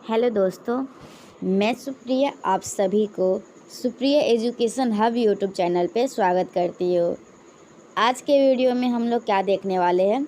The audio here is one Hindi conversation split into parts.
हेलो दोस्तों, मैं सुप्रिया आप सभी को Supriya education hub YouTube channel पे स्वागत करती हूँ। आज के वीडियो में हम लोग क्या देखने वाले हैं,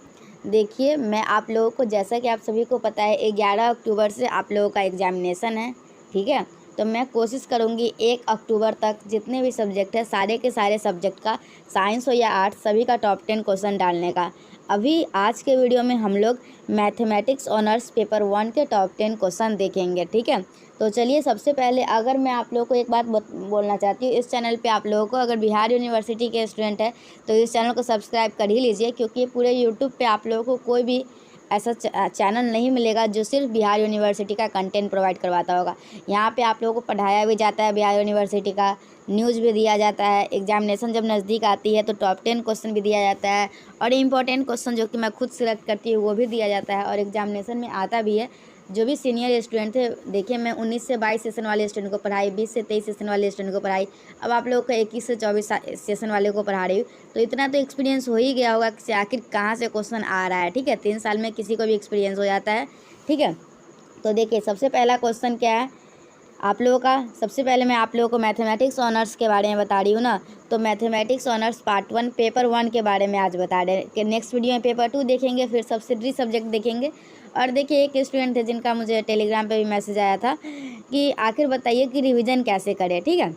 देखिए मैं आप लोगों को, जैसा कि आप सभी को पता है 11 अक्टूबर से आप लोगों का एग्जामिनेशन है, ठीक है। तो मैं कोशिश करूँगी 1 अक्टूबर तक जितने भी सब्जेक्ट है सारे के सारे सब्जेक्ट का, साइंस हो या आर्ट्स, सभी का टॉप 10 क्वेश्चन डालने का। अभी आज के वीडियो में हम लोग मैथमेटिक्स ऑनर्स पेपर 1 के टॉप 10 क्वेश्चन देखेंगे, ठीक है। तो चलिए, सबसे पहले अगर मैं आप लोगों को एक बात बोलना चाहती हूँ, इस चैनल पे आप लोगों को अगर बिहार यूनिवर्सिटी के स्टूडेंट है तो इस चैनल को सब्सक्राइब कर ही लीजिए, क्योंकि पूरे यूट्यूब पे आप लोगों को कोई भी ऐसा चैनल नहीं मिलेगा जो सिर्फ बिहार यूनिवर्सिटी का कंटेंट प्रोवाइड करवाता होगा। यहाँ पे आप लोगों को पढ़ाया भी जाता है बिहार यूनिवर्सिटी का, न्यूज़ भी दिया जाता है, एग्जामिनेशन जब नज़दीक आती है तो टॉप 10 क्वेश्चन भी दिया जाता है, और इम्पोर्टेंट क्वेश्चन जो कि मैं खुद सिलेक्ट करती हूँ वो भी दिया जाता है, और एग्जामिनेशन में आता भी है। जो भी सीनियर स्टूडेंट थे, देखिए मैं 19 से 22 सेशन वाले स्टूडेंट को पढ़ाई, 20 से 23 सेशन वाले स्टूडेंट को पढ़ाई, अब आप लोगों को 21 से 24 सेशन वाले को पढ़ा रही हूँ। तो इतना तो एक्सपीरियंस हो ही गया होगा कि आखिर कहाँ से क्वेश्चन आ रहा है, ठीक है। 3 साल में किसी को भी एक्सपीरियंस हो जाता है, ठीक है। तो देखिए सबसे पहला क्वेश्चन क्या है आप लोगों का। सबसे पहले मैं आप लोगों को मैथमेटिक्स ऑनर्स के बारे में बता रही हूँ ना, तो मैथमेटिक्स ऑनर्स पार्ट 1 पेपर 1 के बारे में आज बता रहे हैं कि नेक्स्ट वीडियो में पेपर 2 देखेंगे, फिर सब्सिडरी सब्जेक्ट देखेंगे। और देखिए एक स्टूडेंट थे जिनका मुझे टेलीग्राम पे भी मैसेज आया था कि आखिर बताइए कि रिवीजन कैसे करें, ठीक है।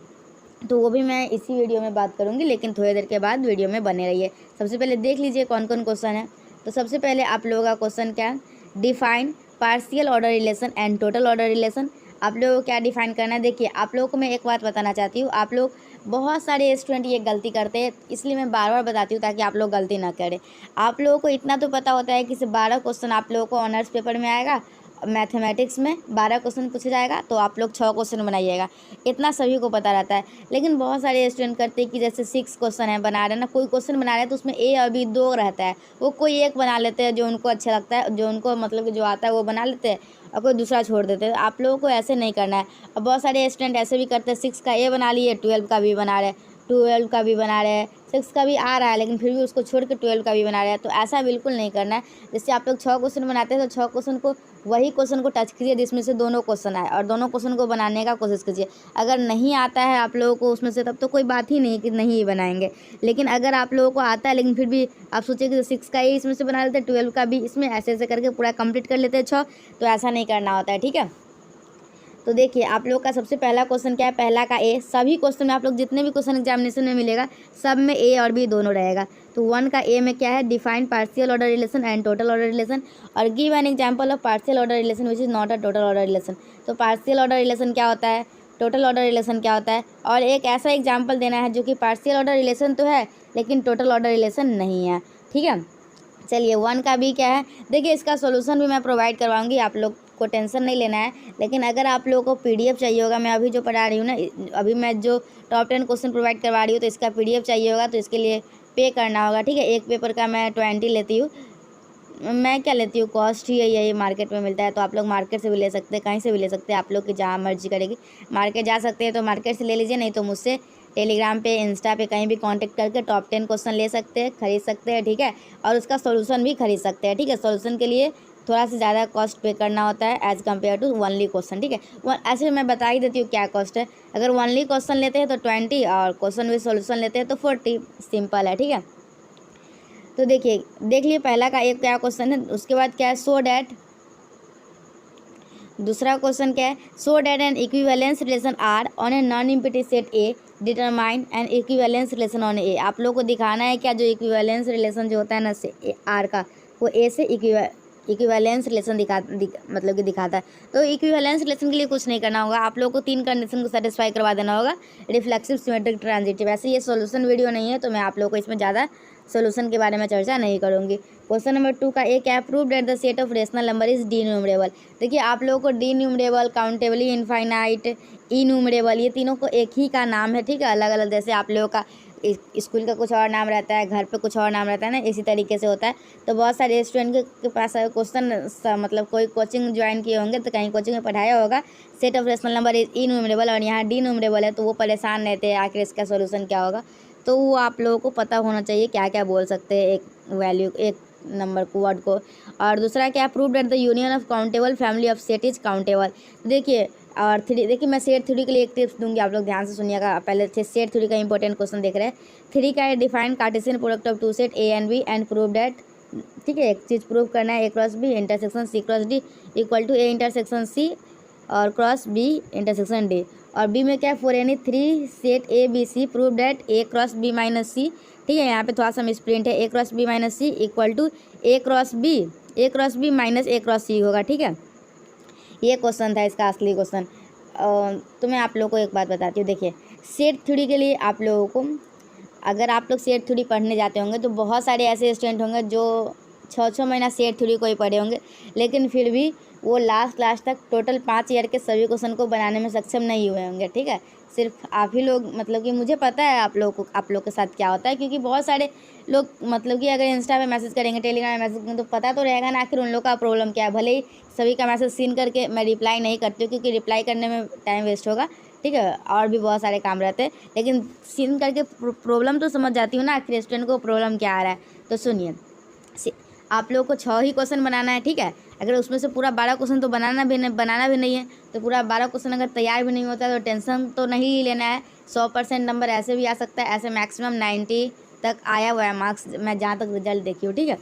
तो वो भी मैं इसी वीडियो में बात करूँगी, लेकिन थोड़ी देर के बाद वीडियो में बने रहिए। सबसे पहले देख लीजिए कौन कौन क्वेश्चन है। तो सबसे पहले आप लोगों का क्वेश्चन क्या है, define partial order relation and total order relation. आप लोगों को क्या डिफाइन करना है। देखिए आप लोगों को मैं एक बात बताना चाहती हूँ, आप लोग बहुत सारे स्टूडेंट ये गलती करते हैं, इसलिए मैं बार बार बताती हूँ ताकि आप लोग गलती ना करें। आप लोगों को इतना तो पता होता है कि सिर्फ 12 क्वेश्चन आप लोगों को ऑनर्स पेपर में आएगा, मैथमेटिक्स में 12 क्वेश्चन पूछा जाएगा, तो आप लोग 6 क्वेश्चन बनाइएगा, इतना सभी को पता रहता है। लेकिन बहुत सारे स्टूडेंट करते हैं कि जैसे 6 क्वेश्चन है बना रहे हैं ना, कोई क्वेश्चन बना रहे हैं तो उसमें ए और बी 2 रहता है, वो कोई एक बना लेते हैं जो उनको अच्छा लगता है, जो उनको मतलब कि जो आता है वो बना लेते हैं, और कोई दूसरा छोड़ देते हैं। आप लोगों को ऐसे नहीं करना है। और बहुत सारे स्टूडेंट ऐसे भी करते हैं, 6 का ए बना लिए, 12 का भी बना रहे, 12 का भी बना रहे हैं, 6 का भी आ रहा है लेकिन फिर भी उसको छोड़ के 12 का भी बना रहे हैं। तो ऐसा बिल्कुल नहीं करना है। जैसे आप लोग 6 क्वेश्चन बनाते हैं तो 6 क्वेश्चन को, वही क्वेश्चन को टच कीजिए जिसमें से दोनों क्वेश्चन आए, और दोनों क्वेश्चन को बनाने का कोशिश कीजिए। अगर नहीं आता है आप लोगों को उसमें से, तब तो कोई बात ही नहीं कि नहीं बनाएंगे। लेकिन अगर आप लोगों को आता है लेकिन फिर भी आप सोचिए कि 6 का ही इसमें से बना लेते हैं, 12 का भी इसमें, ऐसे ऐसे करके पूरा कंप्लीट कर लेते हैं 6, तो ऐसा नहीं करना होता है, ठीक है। तो देखिए आप लोग का सबसे पहला क्वेश्चन क्या है, पहला का ए। सभी क्वेश्चन में आप लोग जितने भी क्वेश्चन एग्जामिनेशन में मिलेगा सब में ए और बी दोनों रहेगा। तो 1 का ए में क्या है, define partial order relation and total order relation, और give an example of partial order relation which is not a total order relation. तो पार्शियल ऑर्डर रिलेशन क्या होता है, टोटल ऑर्डर रिलेशन क्या होता है, और एक ऐसा एग्जाम्पल देना है जो कि पार्शियल ऑर्डर रिलेशन तो है लेकिन टोटल ऑर्डर रिलेशन नहीं है, ठीक है। चलिए 1 का भी क्या है, देखिए इसका सॉल्यूशन भी मैं प्रोवाइड करवाऊंगी, आप लोग को टेंशन नहीं लेना है। लेकिन अगर आप लोगों को पीडीएफ चाहिए होगा, मैं अभी जो पढ़ा रही हूँ ना, अभी मैं जो टॉप 10 क्वेश्चन प्रोवाइड करवा रही हूँ, तो इसका पीडीएफ चाहिए होगा तो इसके लिए पे करना होगा, ठीक है। एक पेपर का मैं 20 लेती हूँ। मैं क्या लेती हूँ, कॉस्ट ही है, यही मार्केट में मिलता है, तो आप लोग मार्केट से भी ले सकते हैं, कहीं से भी ले सकते हैं, आप लोग की जहाँ मर्जी करेगी। मार्केट जा सकते हैं तो मार्केट से ले लीजिए, नहीं तो मुझसे टेलीग्राम पे, इंस्टा पे कहीं भी कांटेक्ट करके टॉप 10 क्वेश्चन ले सकते हैं, खरीद सकते हैं, ठीक है। और उसका सोल्यूशन भी खरीद सकते हैं, ठीक है। सोल्यूशन के लिए थोड़ा सा ज़्यादा कॉस्ट पे करना होता है as compared to only question, ठीक है। ऐसे मैं बता ही देती हूँ क्या कॉस्ट है। अगर वनली क्वेश्चन लेते हैं तो 20, और क्वेश्चन विद सोल्यूशन लेते हैं तो 40, सिंपल है, ठीक है। तो देखिए देख लिए पहला का एक क्या क्वेश्चन है, उसके बाद क्या है, सो डैट, दूसरा क्वेश्चन क्या है, so that an equivalence relation R on a non empty set A determine an equivalence relation on A. आप लोग को दिखाना है क्या, जो इक्विवेलेंस रिलेशन जो होता है ना से आर का, वो ए से इक्विवेलेंस रिलेशन मतलब कि दिखाता है। तो इक्विवेलेंस रिलेशन के लिए कुछ नहीं करना होगा, आप लोग को 3 कंडीशन को सेटिस्फाई करवा देना होगा, रिफ्लेक्सिव, सिमेट्रिक, ट्रांजिटिव। ऐसे ये सॉल्यूशन वीडियो नहीं है तो मैं आप लोग को इसमें ज़्यादा सॉल्यूशन के बारे में चर्चा नहीं करूँगी। क्वेश्चन नंबर 2 का एक है, prove that the set of rational number is denumerable. देखिए आप लोगों को denumerable, countably infinite, enumerable, ये तीनों को एक ही का नाम है, ठीक है। अलग अलग, जैसे आप लोगों का स्कूल का कुछ और नाम रहता है, घर पे कुछ और नाम रहता है ना, इसी तरीके से होता है। तो बहुत सारे स्टूडेंट के पास क्वेश्चन, मतलब कोई कोचिंग ज्वाइन किए होंगे तो कहीं कोचिंग में पढ़ाया होगा, set of rational number is enumerable, और यहाँ डी न्यूमरेबल है, तो वो परेशान रहते हैं आखिर इसका सोल्यूशन क्या होगा। तो वो आप लोगों को पता होना चाहिए क्या क्या बोल सकते हैं एक वैल्यू, एक नंबर को वर्ड को। और दूसरा क्या, prove that the union of countable family of set is countable. देखिए और थ्री, देखिए मैं सेट थ्योरी के लिए एक टिप्स दूंगी, आप लोग ध्यान से सुनिएगा। पहले से सेट थ्योरी का इंपॉर्टेंट क्वेश्चन देख रहे हैं। थ्री का है define cartesian product of two set A and B and prove that, ठीक है, एक चीज़ प्रूव करना है, A cross B intersection C cross D equal to A intersection C और क्रॉस बी इंटरसेक्शन डी। और बी में क्या है, for any three set A B C prove that A cross B minus सी, ठीक है, यहाँ पे थोड़ा सा मिसप्रिंट है, A cross B minus C equal to A cross B minus A cross C होगा, ठीक है। ये क्वेश्चन था इसका असली क्वेश्चन। तो मैं आप लोगों को एक बात बताती हूँ। देखिए सेट थ्योरी के लिए आप लोगों को, अगर आप लोग सेट थ्योरी पढ़ने जाते होंगे तो बहुत सारे ऐसे स्टूडेंट होंगे जो 6 महीना सेट थ्योरी को ही पढ़े होंगे, लेकिन फिर भी वो लास्ट तक टोटल 5 ईयर के सभी क्वेश्चन को बनाने में सक्षम नहीं हुए होंगे, ठीक है। सिर्फ आप ही लोग, मतलब कि मुझे पता है आप लोग के साथ क्या होता है, क्योंकि बहुत सारे लोग मतलब कि अगर इंस्टा पे मैसेज करेंगे, टेलीग्राम में मैसेज करेंगे, तो पता तो रहेगा ना आखिर उन लोग का प्रॉब्लम क्या है। भले ही सभी का मैसेज सीन करके मैं रिप्लाई नहीं करती हूँ, क्योंकि रिप्लाई करने में टाइम वेस्ट होगा, ठीक है, और भी बहुत सारे काम रहते हैं, लेकिन सीन करके प्रॉब्लम तो समझ जाती हूँ ना आखिर स्टूडेंट को प्रॉब्लम क्या आ रहा है। तो सुनिए, आप लोगों को 6 ही क्वेश्चन बनाना है, ठीक है। अगर उसमें से पूरा 12 क्वेश्चन तो बनाना भी नहीं है, तो पूरा 12 क्वेश्चन अगर तैयार भी नहीं होता है तो टेंशन तो नहीं लेना है। 100% नंबर ऐसे भी आ सकता है, ऐसे मैक्सिमम 90 तक आया हुआ है मार्क्स, मैं जहाँ तक रिजल्ट देखी हूँ, ठीक है।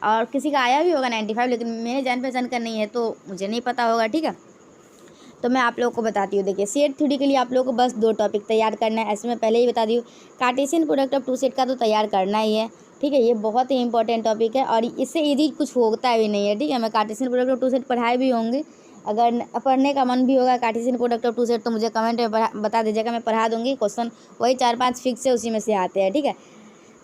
और किसी का आया भी होगा 95, लेकिन मेरे जान पहचान का नहीं है तो मुझे नहीं पता होगा, ठीक है। तो मैं आप लोगों को बताती हूँ। देखिए सेट थ्योरी के लिए आप लोगों को बस 2 टॉपिक तैयार करना है, ऐसे मैं पहले ही बता दी हूँ। Cartesian product of two set का तो तैयार करना ही है, ठीक है, ये बहुत ही इंपॉर्टेंट टॉपिक है और इससे ईजी कुछ होता भी नहीं है, ठीक है। मैं Cartesian product of two set पढ़ाए भी होंगे, अगर पढ़ने का मन भी होगा Cartesian product of two set तो मुझे कमेंट में बता दीजिएगा, मैं पढ़ा दूँगी। क्वेश्चन वही 4-5 फिक्स है, उसी में से आते हैं, ठीक है।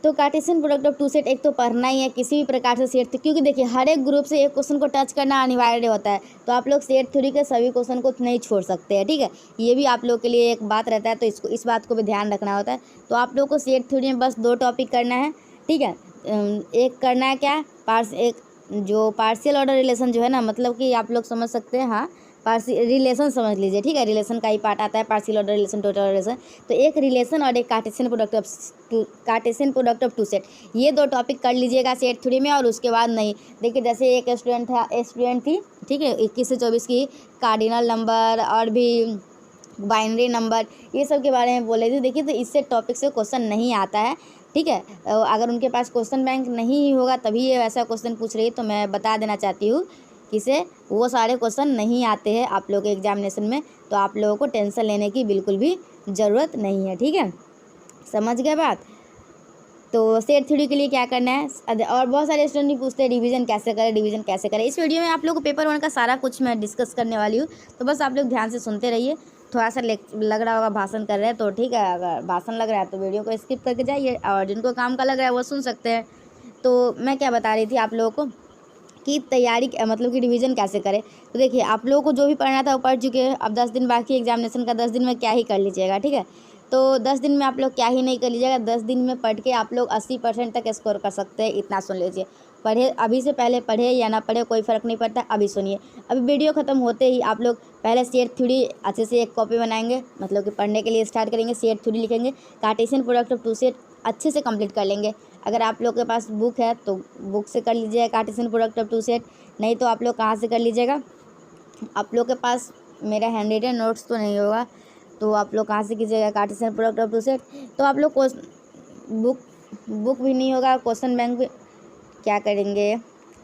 तो Cartesian product of two set एक तो पढ़ना ही है किसी भी प्रकार से सेट, क्योंकि देखिए हर एक ग्रुप से एक क्वेश्चन को टच करना अनिवार्य होता है, तो आप लोग सेट थ्योरी के सभी क्वेश्चन को नहीं छोड़ सकते हैं, ठीक है। ये भी आप लोग के लिए एक बात रहता है, तो इस बात को भी ध्यान रखना होता है। तो आप लोग को सेट थ्योरी में बस 2 टॉपिक करना है, ठीक है। एक करना है क्या, जो पार्शियल ऑर्डर रिलेशन जो है ना, मतलब कि आप लोग समझ सकते हैं, हाँ रिलेशन समझ लीजिए, ठीक है। रिलेशन का ही पार्ट आता है, partial order relation, total relation. तो एक रिलेशन और एक Cartesian product of two set, ये 2 टॉपिक कर लीजिएगा सेट थ्योरी में, और उसके बाद नहीं। देखिए जैसे एक स्टूडेंट थी, ठीक है, 21 से 24 की, कार्डिनल नंबर और भी बाइनरी नंबर, ये सब के बारे में बोले थे। देखिए तो इससे टॉपिक से क्वेश्चन नहीं आता है, ठीक है। अगर उनके पास क्वेश्चन बैंक नहीं होगा तभी ये ऐसा क्वेश्चन पूछ रही है, तो मैं बता देना चाहती हूँ कि से वो सारे क्वेश्चन नहीं आते हैं आप लोग के एग्जामिनेशन में, तो आप लोगों को टेंशन लेने की बिल्कुल भी ज़रूरत नहीं है, ठीक है, समझ गए बात। तो सेट थ्योरी के लिए क्या करना है, और बहुत सारे स्टूडेंट पूछते हैं रिवीजन कैसे करें। इस वीडियो में आप लोग को पेपर 1 का सारा कुछ मैं डिस्कस करने वाली हूँ, तो बस आप लोग ध्यान से सुनते रहिए। थोड़ा सा लग रहा होगा भाषण कर रहे हैं तो ठीक है, अगर भाषण लग रहा है तो वीडियो को स्किप करके जाइए, और जिनको काम का लग रहा है वो सुन सकते हैं। तो मैं क्या बता रही थी आप लोगों को कि तैयारी मतलब कि रिवीजन कैसे करें। तो देखिए आप लोगों को जो भी पढ़ना था वो पढ़ चुके हैं, अब 10 दिन बाकी एग्जामिनेशन का, 10 दिन में क्या ही कर लीजिएगा, ठीक है। तो 10 दिन में आप लोग क्या ही नहीं कर लीजिएगा, 10 दिन में पढ़ के आप लोग 80% तक स्कोर कर सकते हैं, इतना सुन लीजिए। पढ़े अभी से पहले पढ़े या ना पढ़े कोई फ़र्क नहीं पड़ता, अभी सुनिए। अभी वीडियो ख़त्म होते ही आप लोग पहले सेट थ्योरी अच्छे से एक कॉपी बनाएंगे, मतलब कि पढ़ने के लिए स्टार्ट करेंगे, सेट थ्योरी लिखेंगे, Cartesian product of two set अच्छे से कंप्लीट कर लेंगे। अगर आप लोग के पास बुक है तो बुक से कर लीजिएगा Cartesian product of two set, नहीं तो आप लोग कहाँ से कर लीजिएगा, आप लोग के पास मेरा हैंड रिटन नोट्स तो नहीं होगा, तो आप लोग कहाँ से कीजिएगा Cartesian product of two set. तो आप लोग बुक भी नहीं होगा, क्वेश्चन बैंक भी, क्या करेंगे,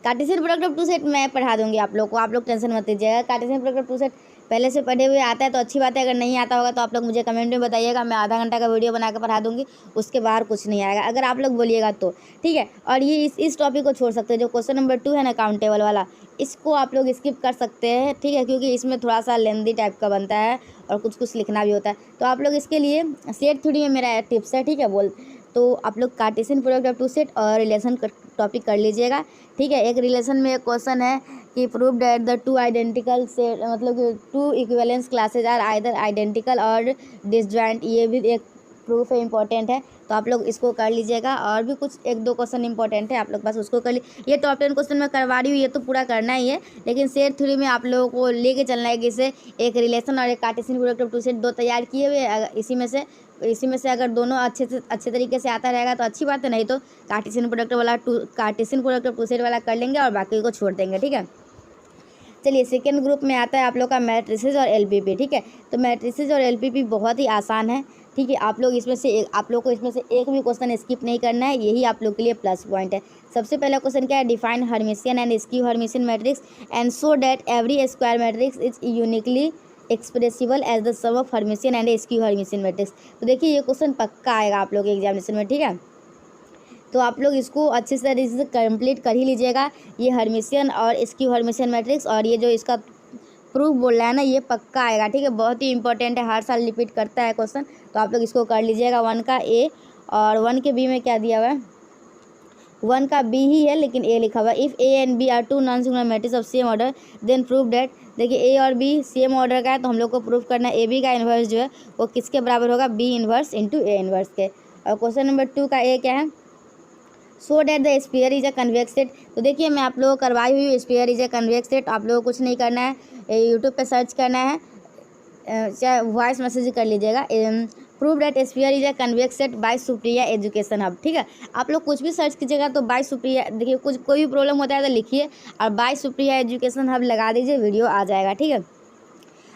Cartesian product of two set मैं पढ़ा दूंगी आप लोग को, आप लोग टेंशन मत लीजिएगा। Cartesian product of two set पहले से पढ़े हुए आता है तो अच्छी बात है, अगर नहीं आता होगा तो आप लोग मुझे कमेंट में बताइएगा, मैं आधा घंटा का वीडियो बना कर पढ़ा दूंगी, उसके बाहर कुछ नहीं आएगा अगर आप लोग बोलिएगा तो, ठीक है। और ये इस टॉपिक को छोड़ सकते हैं, जो क्वेश्चन नंबर 2 है ना काउंटेबल वाला, इसको आप लोग स्किप कर सकते हैं, ठीक है, क्योंकि इसमें थोड़ा सा लेंदी टाइप का बनता है और कुछ लिखना भी होता है। तो आप लोग इसके लिए सेट थ्योरी में मेरा टिप्स है, ठीक है, तो आप लोग Cartesian product of two set और रिलेशन टॉपिक कर लीजिएगा, ठीक है। एक रिलेशन में एक क्वेश्चन है कि prove that the 2 identical set, मतलब कि 2 equivalence classes are either identical और डिसजॉइंट, ये भी एक प्रूफ है, इंपॉर्टेंट है, तो आप लोग इसको कर लीजिएगा। और भी कुछ 1-2 क्वेश्चन इंपॉर्टेंट है आप लोग पास, उसको कर ये टॉप 10 क्वेश्चन मैं करवा रही हूँ, ये तो पूरा करना ही है। लेकिन सेट 3 में आप लोगों को लेके चलना है कि इसे एक रिलेशन और एक Cartesian product of two set 2 तैयार किए हुए, इसी में से अगर दोनों अच्छे तरीके से आता रहेगा तो अच्छी बात है, नहीं तो Cartesian product of two set वाला कर लेंगे और बाकी को छोड़ देंगे, ठीक है। चलिए, सेकेंड ग्रुप में आता है आप लोग का मैट्रिसेस और एलपीपी, ठीक है। तो मैट्रिसेस और एलपीपी बहुत ही आसान है, ठीक है। आप लोग को इसमें से एक भी क्वेश्चन स्किप नहीं करना है, यही आप लोग के लिए प्लस पॉइंट है। सबसे पहला क्वेश्चन क्या है, define Hermitian and skew Hermitian matrix and so that every square matrix is uniquely expressible as the sum of Hermitian and skew Hermitian matrix. तो देखिए, ये क्वेश्चन पक्का आएगा आप लोग के एग्जामिनेशन में, ठीक है। तो आप लोग इसको अच्छे से तरीके से कंप्लीट कर ही लीजिएगा। ये हर्मिशियन और स्क्यू हर्मिशियन मैट्रिक्स और ये जो इसका प्रूफ बोल रहा है ना, ये पक्का आएगा, ठीक है। बहुत ही इंपॉर्टेंट है, हर साल रिपीट करता है क्वेश्चन, तो आप लोग इसको कर लीजिएगा। 1 का ए और 1 के बी में क्या दिया हुआ है, 1 का बी ही है लेकिन ए लिखा हुआ है। If A and B are two non singular matrix of same order then prove that. देखिए, ए और बी सेम ऑर्डर का है तो हम लोग को प्रूफ करना है ए बी का इन्वर्स जो है वो किसके बराबर होगा, B inverse into A inverse के। और क्वेश्चन नंबर 2 का ए क्या है, so that the sphere is a convex set. तो देखिए, मैं आप लोगों को करवाई हुई हूँ sphere is a convex set, आप लोगों को कुछ नहीं करना है, यूट्यूब पे सर्च करना है, चाहे वॉइस मैसेज कर लीजिएगा। Prove that sphere is a convex set by Supriya education hub, ठीक है। आप लोग कुछ भी सर्च कीजिएगा तो बाय सुप्रिया, देखिए कोई भी प्रॉब्लम होता है तो लिखिए और बाय सुप्रिया एजुकेशन हब लगा दीजिए, वीडियो आ जाएगा, ठीक है।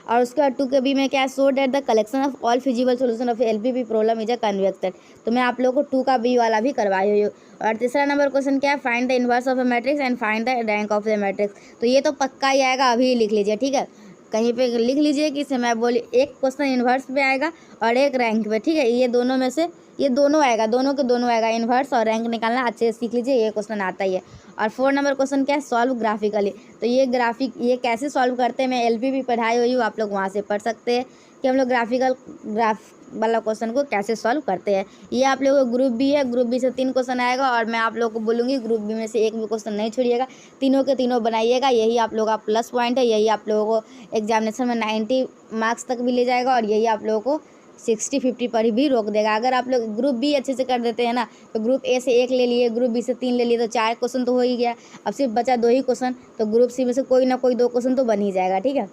और उसके बाद 2 के बी में क्या है, so that the collection of all feasible solution of LPP problem is a convex set. तो मैं आप लोगों को 2 का बी वाला भी करवाई हुई हूँ। और तीसरा नंबर क्वेश्चन क्या है, find the inverse of a matrix and find the rank of the matrix. तो ये तो पक्का ही आएगा, अभी लिख लीजिए, ठीक है। कहीं पे लिख लीजिए कि मैं बोली एक क्वेश्चन इन्वर्स पे आएगा और एक रैंक पे, ठीक है। ये दोनों में से ये दोनों आएगा, दोनों के दोनों आएगा, इन्वर्स और रैंक निकालना अच्छे से सीख लीजिए, ये क्वेश्चन आता ही है। और 4 नंबर क्वेश्चन क्या है, सॉल्व ग्राफिकली। तो ये कैसे सॉल्व करते हैं, मैं एलपीपी पढ़ाई हुई हूँ, आप लोग वहाँ से पढ़ सकते हैं कि हम लोग ग्राफ वाला क्वेश्चन को कैसे सॉल्व करते हैं। ये आप लोगों को ग्रुप बी है, ग्रुप बी से 3 क्वेश्चन आएगा और मैं आप लोगों को बोलूँगी ग्रुप बी में से एक भी क्वेश्चन नहीं छोड़िएगा, तीनों के तीनों बनाइएगा, यही आप लोगों का प्लस पॉइंट है, यही आप लोगों को एग्जामिनेशन में 90 मार्क्स तक भी ले जाएगा और यही आप लोगों को 60-50 पर भी रोक देगा। अगर आप लोग ग्रुप बी अच्छे से कर देते हैं ना, तो ग्रुप ए से 1 ले लिए, ग्रुप बी से 3 ले लिए, तो 4 क्वेश्चन तो हो ही गया। अब सिर्फ बचा 2 ही क्वेश्चन, तो ग्रुप सी में से कोई ना कोई 2 क्वेश्चन तो बन ही जाएगा, ठीक है।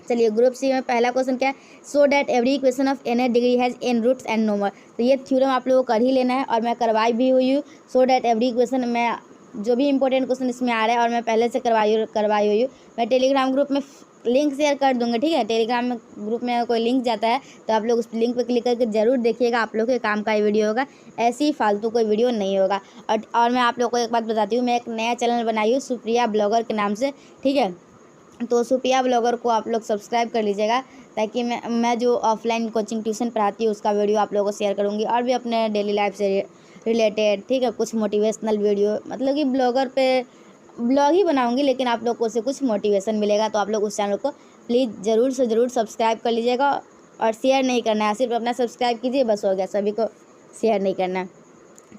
चलिए, ग्रुप सी में पहला क्वेश्चन क्या है, so that every equation of n a degree has n roots and no more. तो ये थ्योरम आप लोगों को कर ही लेना है और मैं करवाई भी हुई हूँ। सो डैट एवरी इक्वेशन में जो भी इंपॉर्टेंट क्वेश्चन इसमें आ रहा है और मैं पहले से करवाई हुई हूँ, मैं टेलीग्राम ग्रुप में लिंक शेयर कर दूंगा, ठीक है। टेलीग्राम में ग्रुप में कोई लिंक जाता है तो आप लोग उस लिंक पर क्लिक करके ज़रूर देखिएगा, आप लोग के काम का ही वीडियो होगा, ऐसी फालतू कोई वीडियो नहीं होगा। और मैं आप लोग को एक बात बताती हूँ, मैं एक नया चैनल बनाई हूँ सुप्रिया ब्लॉगर के नाम से, ठीक है। तो सुप्रिया ब्लॉगर को आप लोग सब्सक्राइब कर लीजिएगा, ताकि मैं जो ऑफलाइन कोचिंग ट्यूशन पढ़ाती हूँ उसका वीडियो आप लोगों को शेयर करूँगी और भी अपने डेली लाइफ से रिलेटेड, ठीक है, कुछ मोटिवेशनल वीडियो, मतलब कि ब्लॉगर पे ब्लॉग ही बनाऊंगी लेकिन आप लोग को उससे कुछ मोटिवेशन मिलेगा। तो आप लोग उस चैनल को प्लीज़ ज़रूर से ज़रूर सब्सक्राइब कर लीजिएगा और शेयर नहीं करना है, सिर्फ अपना सब्सक्राइब कीजिए, बस हो गया, सभी को शेयर नहीं करना है।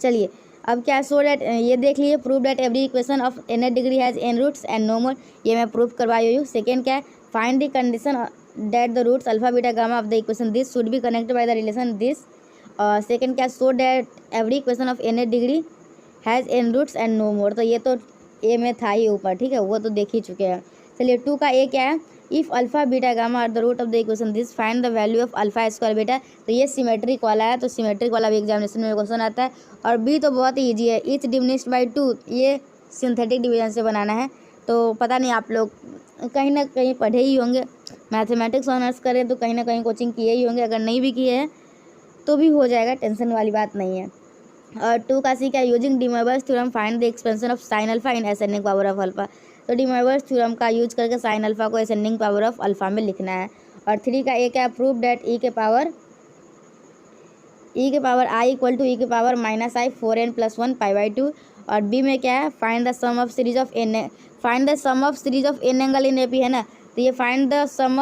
चलिए, अब क्या, सो डेट ये देख लीजिए, prove that every equation of n a degree has n roots and no more, ये मैं प्रूव करवाई हुई हूँ। सेकेंड क्या है, find the condition that the roots alpha beta gamma of the equation this should be connected by the relation this. और सेकेंड क्या, so that every equation of n a degree has n roots and no more. तो ये तो ए में था ही ऊपर, ठीक है, वो तो देख ही चुके हैं। चलिए, 2 का ए क्या है, if alpha beta gamma are the root of the equation this find the value of alpha square beta. तो ये सिमेट्रिक वाला है, तो सिमेट्रिक वाला भी एग्जामिनेशन में क्वेश्चन आता है। और बी तो बहुत ही ईजी है, ईच डिविनिस्ट बाई 2, ये सिंथेटिक डिवीजन से बनाना है। तो पता नहीं आप लोग कहीं ना कहीं पढ़े ही होंगे, मैथमेटिक्स ऑनर्स करें तो कहीं ना कहीं कोचिंग किए ही होंगे, अगर नहीं भी किए हैं तो भी हो जाएगा, टेंशन वाली बात नहीं है। और 2 का सी क्या, using de Moivre's theorem find the expansion of sine alpha in ascending power of alpha. तो डी मोइरस थ्योरम का यूज करके साइन अल्फा को असेंडिंग पावर ऑफ अल्फा में लिखना है। और 3 का ए क्या, प्रूव डेट ई के पावर आई इक्वल टू ई के पावर माइनस आई 4n+1 π/2। और बी में क्या है, find the sum of series of n angle in A P है ना, तो ये find the sum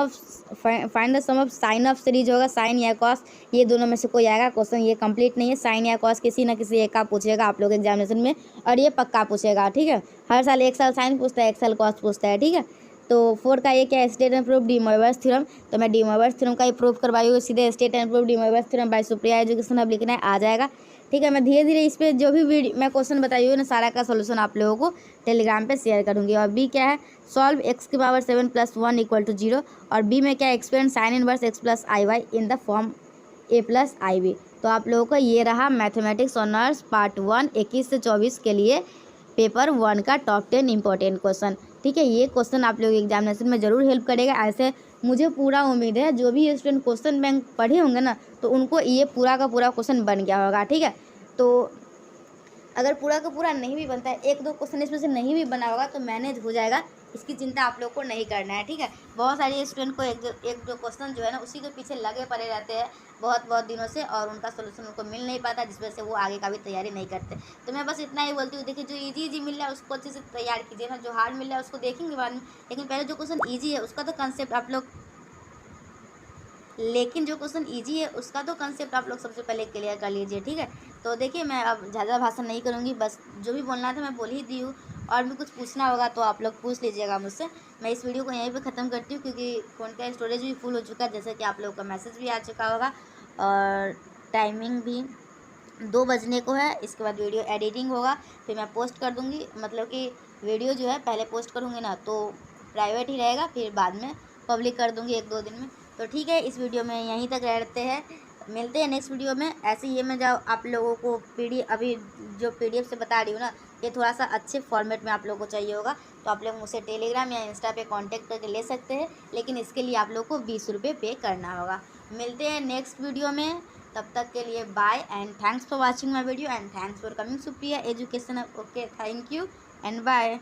of sine of series होगा, साइन या कॉस, ये दोनों में से कोई आएगा। क्वेश्चन ये कंप्लीट नहीं है, साइन या कॉस किसी ना किसी एक का पूछेगा आप लोग एग्जामिनेशन में और ये पक्का पूछेगा, ठीक है। हर साल एक साल साइन पूछता है, एक साल कॉस पूछता है, ठीक है। तो 4 का ये क्या है, state and proof D Moivre's theorem. तो मैं डी मोइवर्स थ्योरम का ही प्रूफ करवाई हूँ, सीधे state and proof D Moivre's theorem by Supriya education अब लिखना है, आ जाएगा। ठीक है, मैं धीरे धीरे इस पर जो भी वीडियो मैं क्वेश्चन बताई हूँ ना, सारा का सोल्यूशन आप लोगों को टेलीग्राम पे शेयर करूँगी। और बी क्या है, सॉल्व x की पावर 7 + 1 = 0। और बी में क्या है, expand sine inverse x + iy in the form a + ib। तो आप लोगों को ये रहा मैथमेटिक्स ऑनर्स पार्ट 1 21 से 24 के लिए पेपर 1 का टॉप 10 इंपॉर्टेंट क्वेश्चन। ठीक है, ये क्वेश्चन आप लोग एग्जामिनेशन में ज़रूर हेल्प करेगा। ऐसे मुझे पूरा उम्मीद है जो भी स्टूडेंट क्वेश्चन बैंक पढ़े होंगे ना, तो उनको ये पूरा का पूरा क्वेश्चन बन गया होगा। ठीक है, तो अगर पूरा का पूरा नहीं भी बनता है, 1-2 क्वेश्चन इसमें से नहीं भी बना होगा तो मैनेज हो जाएगा, इसकी चिंता आप लोग को नहीं करना है। ठीक है, बहुत सारे स्टूडेंट को एक दो क्वेश्चन जो है ना, उसी के पीछे लगे पड़े रहते हैं बहुत दिनों से, और उनका सोल्यूशन उनको मिल नहीं पाता, जिस वजह से वो आगे का भी तैयारी नहीं करते। तो मैं बस इतना ही बोलती हूँ, देखिए जो इजी मिल रहा है उसको अच्छे से तैयार कीजिए ना, जो हार्ड मिल रहा है उसको देखेंगे बाद में, लेकिन पहले जो क्वेश्चन ईजी है उसका तो कंसेप्ट आप लोग सबसे पहले क्लियर कर लीजिए। ठीक है, तो देखिए मैं अब ज़्यादा भाषण नहीं करूँगी, बस जो भी बोलना था मैं बोल ही दी हूँ। और भी कुछ पूछना होगा तो आप लोग पूछ लीजिएगा मुझसे। मैं इस वीडियो को यहीं पे ख़त्म करती हूँ, क्योंकि फ़ोन का स्टोरेज भी फुल हो चुका है, जैसे कि आप लोगों का मैसेज भी आ चुका होगा। और टाइमिंग भी 2 बजने को है। इसके बाद वीडियो एडिटिंग होगा, फिर मैं पोस्ट कर दूँगी। मतलब कि वीडियो जो है पहले पोस्ट करूँगी ना तो प्राइवेट ही रहेगा, फिर बाद में पब्लिक कर दूँगी 1-2 दिन में। तो ठीक है, इस वीडियो में यहीं तक रहते हैं, मिलते हैं नेक्स्ट वीडियो में। ऐसे ये मैं जाओ आप लोगों को अभी जो PDF से बता रही हूँ ना, ये थोड़ा सा अच्छे फॉर्मेट में आप लोगों को चाहिए होगा, तो आप लोग मुझसे टेलीग्राम या इंस्टा पे कांटेक्ट करके ले सकते हैं, लेकिन इसके लिए आप लोग को 20 रुपये पे करना होगा। मिलते हैं नेक्स्ट वीडियो में, तब तक के लिए bye and thanks for watching my video and thanks for coming Supriya education. Okay, thank you and bye.